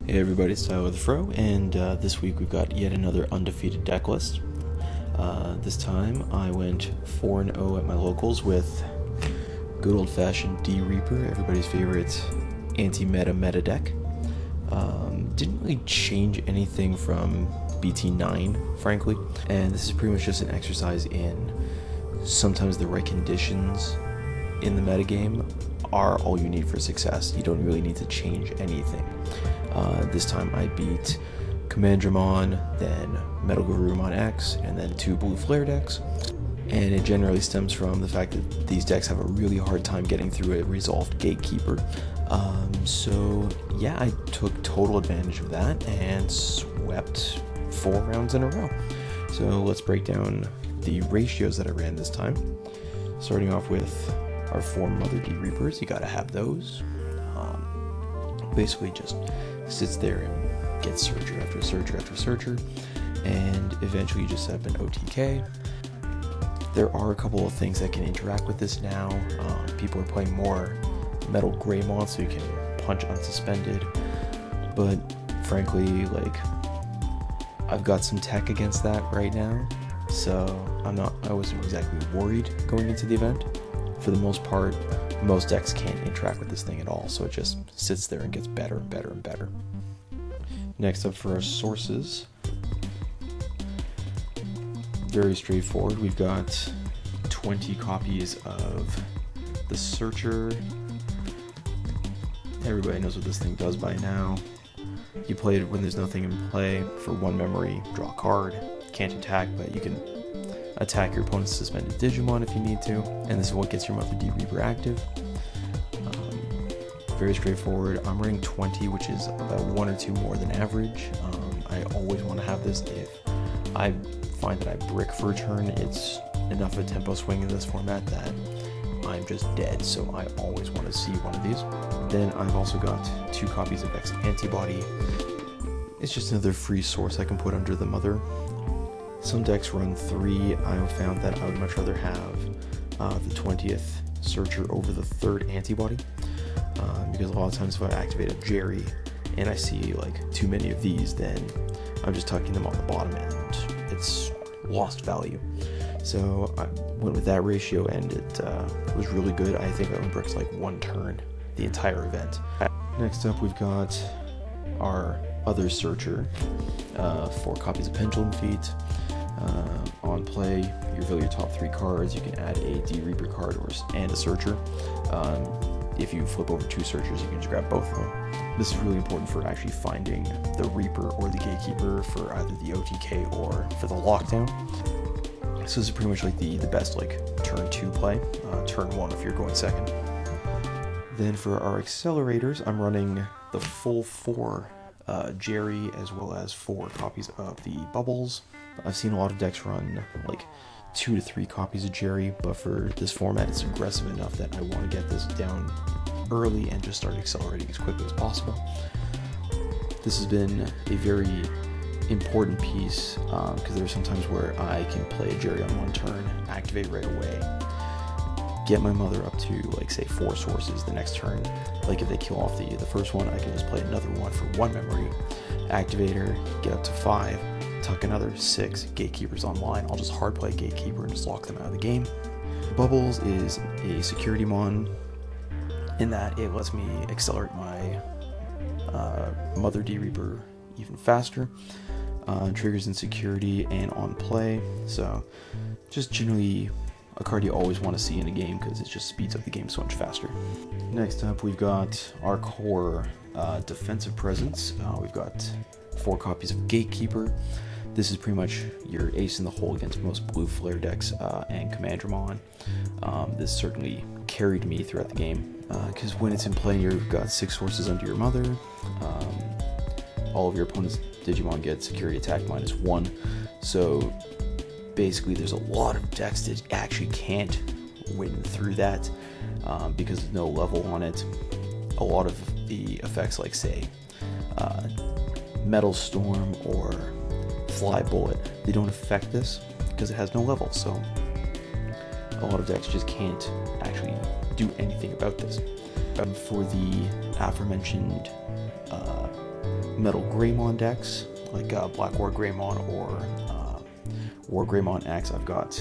Hey everybody, it's Tyler the Fro, and this week we've got yet another undefeated deck list. This time I went 4-0 at my locals with good old-fashioned D-Reaper, everybody's favorite anti-meta deck. Didn't really change anything from BT10, frankly, and this is pretty much just an exercise in sometimes the right conditions in the metagame are all you need for success. You don't really need to change anything. This time I beat Commandramon, then Metal Garurumon X, and then 2 blue flare decks. And it generally stems from the fact that these decks have a really hard time getting through a resolved Gatekeeper. So yeah, I took total advantage of that and swept 4 rounds in a row. So let's break down the ratios that I ran this time. Starting off with our 4 Mother D-Reapers, you gotta have those. Basically just sits there and gets Searcher after Searcher after Searcher, and eventually you just set up an OTK. There are a couple of things that can interact with this now. People are playing more Metal Greymon, so you can punch unsuspended, but frankly, like, I've got some tech against that right now, so I wasn't exactly worried going into the event. For the most part, most decks can't interact with this thing at all, so it just sits there and gets better and better and better. Next up for our sources, very straightforward. We've got 20 copies of the Searcher. Everybody knows what this thing does by now. You play it when there's nothing in play. For 1 memory, draw a card. Can't attack, but you can attack your opponent's suspended Digimon if you need to, and this is what gets your Mother D-Reaper active. Very straightforward. I'm running 20, which is about 1 or 2 more than average. I always want to have this. If I find that I brick for a turn, it's enough of a tempo swing in this format that I'm just dead, so I always want to see one of these. Then I've also got 2 copies of X Antibody. It's just another free source I can put under the Mother. Some decks run 3. I found that I would much rather have the 20th Searcher over the 3rd Antibody, because a lot of times if I activate a Jerry and I see like too many of these, then I'm just tucking them on the bottom and it's lost value. So I went with that ratio, and it was really good. I think I only bricks like 1 turn the entire event. Next up, we've got our other Searcher, 4 copies of Pendulum Feet. On play, you reveal your top 3 cards. You can add a D-Reaper card and a Searcher. If you flip over 2 Searchers, you can just grab both of them. This is really important for actually finding the Reaper or the Gatekeeper for either the OTK or for the lockdown. So this is pretty much like the best like turn 2 play, turn 1 if you're going second. Then for our accelerators, I'm running the full 4 Jerry as well as 4 copies of the Bubbles. I've seen a lot of decks run like 2 to 3 copies of Jerry, but for this format it's aggressive enough that I want to get this down early and just start accelerating as quickly as possible. This has been a very important piece because there are some times where I can play a Jerry on 1 turn, activate right away, get my Mother up to like say 4 sources the next turn. Like if they kill off the first one, I can just play another one for 1 memory, activate her, get up to 5, tuck another 6 Gatekeepers online. I'll just hard play Gatekeeper and just lock them out of the game. Bubbles is a security mon in that it lets me accelerate my Mother D-Reaper even faster. Triggers in security and on play, so just generally a card you always want to see in a game because it just speeds up the game so much faster. Next up, we've got our core defensive presence. We've got 4 copies of Gatekeeper. This is pretty much your ace in the hole against most blue flare decks and Commandramon. This certainly carried me throughout the game because when it's in play, you've got 6 sources under your Mother. All of your opponent's Digimon get security attack -1, so basically there's a lot of decks that actually can't win through that because there's no level on it. A lot of the effects, like say Metal Storm or Fly Bullet, they don't affect this because it has no level, so a lot of decks just can't actually do anything about this. For the aforementioned metal Greymon decks, like Black War Greymon or War Greymon X. I've got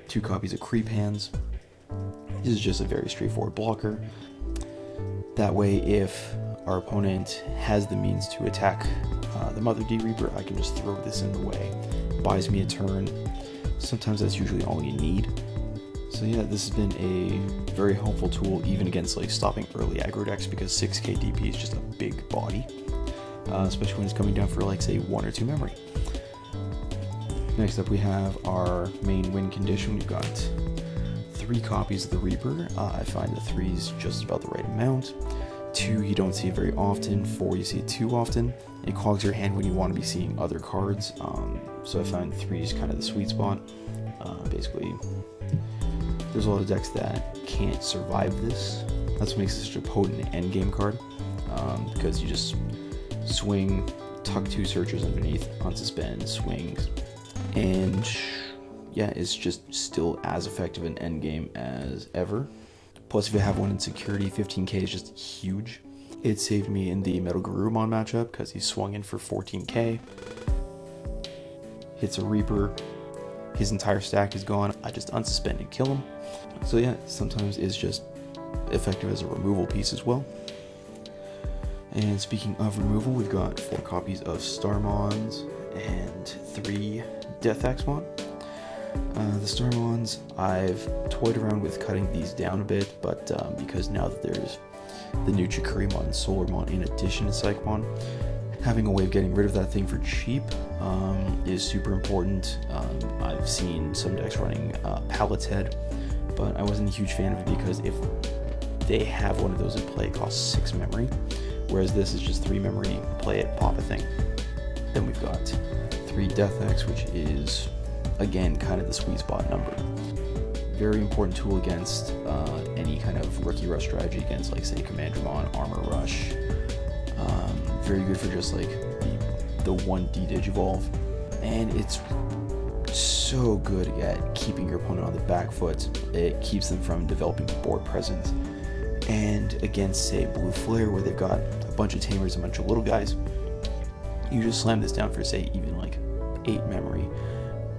2 copies of Creep Hands. This is just a very straightforward blocker. That way, if our opponent has the means to attack the Mother D Reaper, I can just throw this in the way. Buys me a turn. Sometimes that's usually all you need. So yeah, this has been a very helpful tool even against like stopping early aggro decks, because 6k DP is just a big body, especially when it's coming down for like say 1 or 2 memory. Next up we have our main win condition. We've got 3 copies of the Reaper. I find the 3 is just about the right amount. 2 you don't see it very often, 4 you see it too often. It clogs your hand when you want to be seeing other cards, so I find 3 is kind of the sweet spot. Basically, there's a lot of decks that can't survive this. That's what makes it such a potent endgame card, because you just swing, tuck 2 searchers underneath, unsuspend, swings, and yeah, it's just still as effective in endgame as ever. Plus, if you have one in security, 15k is just huge. It saved me in the Metal Garurumon matchup because he swung in for 14k. Hits a Reaper, his entire stack is gone. I just unsuspend and kill him. So yeah, sometimes it's just effective as a removal piece as well. And speaking of removal, we've got 4 copies of Starmons and 3 Death Axemon. The Starmons, I've toyed around with cutting these down a bit, but because now that there's the new Chikurimon and Solarmon in addition to Psychmon, having a way of getting rid of that thing for cheap is super important. I've seen some decks running Pallet's Head, but I wasn't a huge fan of it because if they have one of those in play, it costs 6 memory, whereas this is just 3 memory, play it, pop a thing. Then we've got 3 Death X, which is again kind of the sweet spot number. Very important tool against any kind of rookie rush strategy against like say Commandramon, Armor Rush. Very good for just like the 1D Digivolve, and it's so good at keeping your opponent on the back foot. It keeps them from developing board presence. And against say Blue Flare, where they've got a bunch of tamers, a bunch of little guys, you just slam this down for say even like 8 memory,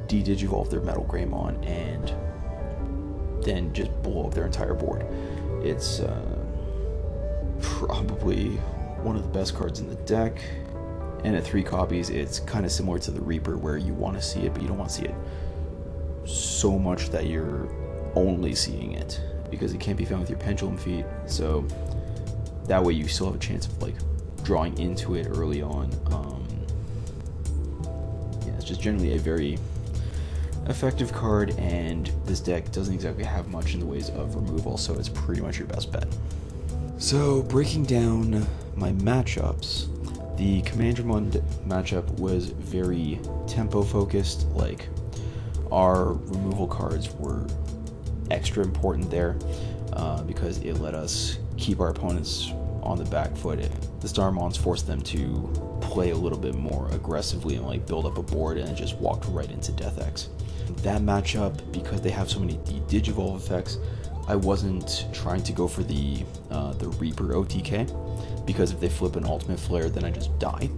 de-digivolve their Metal Greymon, and then just blow up their entire board. It's probably one of the best cards in the deck, and at 3 copies it's kind of similar to the Reaper, where you want to see it but you don't want to see it so much that you're only seeing it, because it can't be found with your Pendulum Feet, so that way you still have a chance of like drawing into it early on. Yeah, it's just generally a very effective card, and this deck doesn't exactly have much in the ways of removal, so it's pretty much your best bet. So breaking down my matchups, the Commandramon matchup was very tempo focused. Like, our removal cards were extra important there because it let us keep our opponents on the back foot. The Starmons forced them to play a little bit more aggressively and like build up a board, and it just walked right into Death X. That matchup, because they have so many Digivolve effects, I wasn't trying to go for the Reaper OTK, because if they flip an Ultimate Flare, then I just die.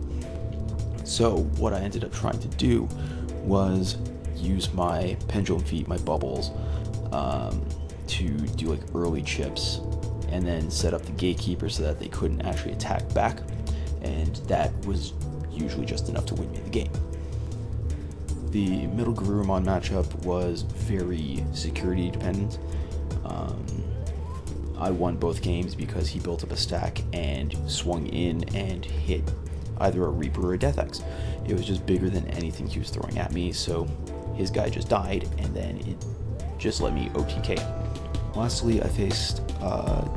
So what I ended up trying to do was use my Pendulum Feet, my bubbles, to do like early chips, and then set up the Gatekeeper so that they couldn't actually attack back, and that was usually just enough to win me the game. The Metal Garurumon matchup was very security dependent. I won both games because he built up a stack and swung in and hit either a Reaper or a Death X. It was just bigger than anything he was throwing at me, so his guy just died, and then it just let me OTK. Lastly, I faced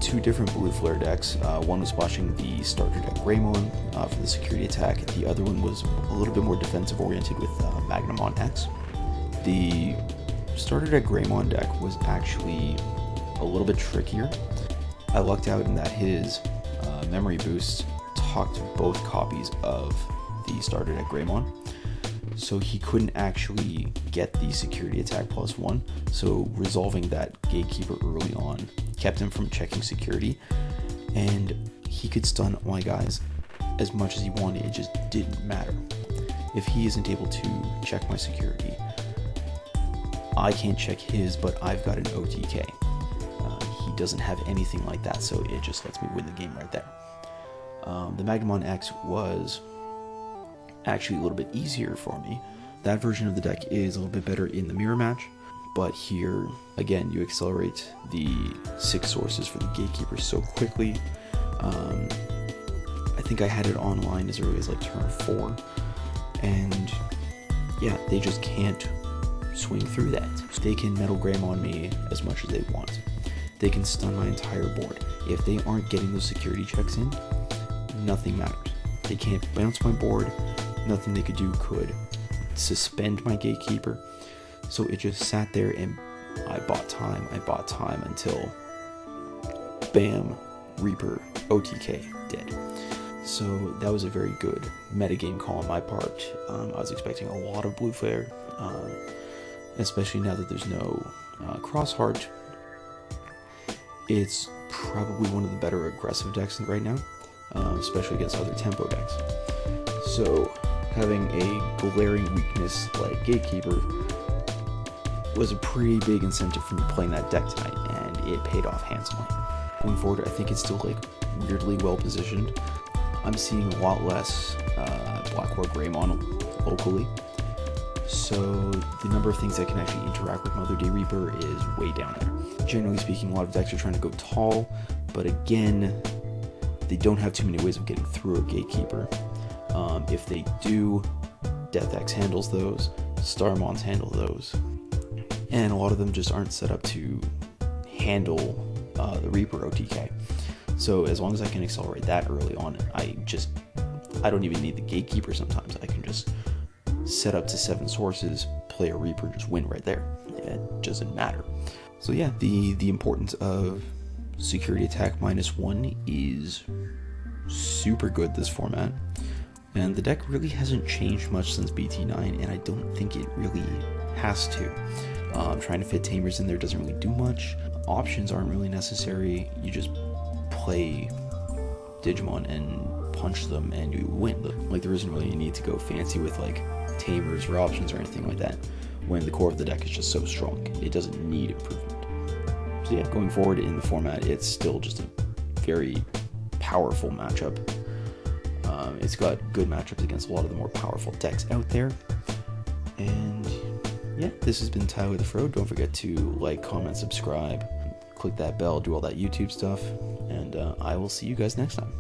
2 different Blue Flare decks. One was splashing the starter deck Greymon for the security attack. The other one was a little bit more defensive oriented with Magnamon X. The starter deck Greymon deck was actually a little bit trickier. I lucked out in that his memory boost tucked both copies of the starter deck Greymon, so he couldn't actually get the security attack +1, so resolving that Gatekeeper early on kept him from checking security, and he could stun my guys as much as he wanted, it just didn't matter. If he isn't able to check my security, I can't check his, but I've got an OTK. He doesn't have anything like that, so it just lets me win the game right there. The Magnum X was actually a little bit easier for me. That version of the deck is a little bit better in the mirror match, but here, again, you accelerate the 6 sources for the Gatekeeper so quickly. I think I had it online as early as like turn 4, and yeah, they just can't swing through that. They can Metal Graham on me as much as they want. They can stun my entire board. If they aren't getting those security checks in, nothing matters. They can't bounce my board, nothing they could do could suspend my Gatekeeper. So it just sat there, and I bought time until bam, Reaper OTK dead. So that was a very good metagame call on my part. I was expecting a lot of blue flare, especially now that there's no Crossheart. It's probably one of the better aggressive decks right now, especially against other tempo decks. So having a glaring weakness like Gatekeeper was a pretty big incentive for me playing that deck tonight, and it paid off handsomely. Going forward, I think it's still like weirdly well positioned. I'm seeing a lot less Black-White Greymon locally, so the number of things that can actually interact with Mother Day Reaper is way down there. Generally speaking, a lot of decks are trying to go tall, but again, they don't have too many ways of getting through a Gatekeeper. If they do, Death X handles those, Starmons handle those, and a lot of them just aren't set up to handle the Reaper OTK. So as long as I can accelerate that early on, I don't even need the Gatekeeper sometimes. I can just set up to 7 sources, play a Reaper, just win right there. It doesn't matter. So yeah, the importance of security attack -1 is super good this format. And the deck really hasn't changed much since BT9, and I don't think it really has to. Trying to fit Tamers in there doesn't really do much. Options aren't really necessary. You just play Digimon and punch them and you win. Like, there isn't really a need to go fancy with like Tamers or options or anything like that, when the core of the deck is just so strong. It doesn't need improvement. So yeah, going forward in the format, it's still just a very powerful matchup. It's got good matchups against a lot of the more powerful decks out there. And yeah, this has been Tyler the Fro. Don't forget to like, comment, subscribe, click that bell, do all that YouTube stuff, and I will see you guys next time.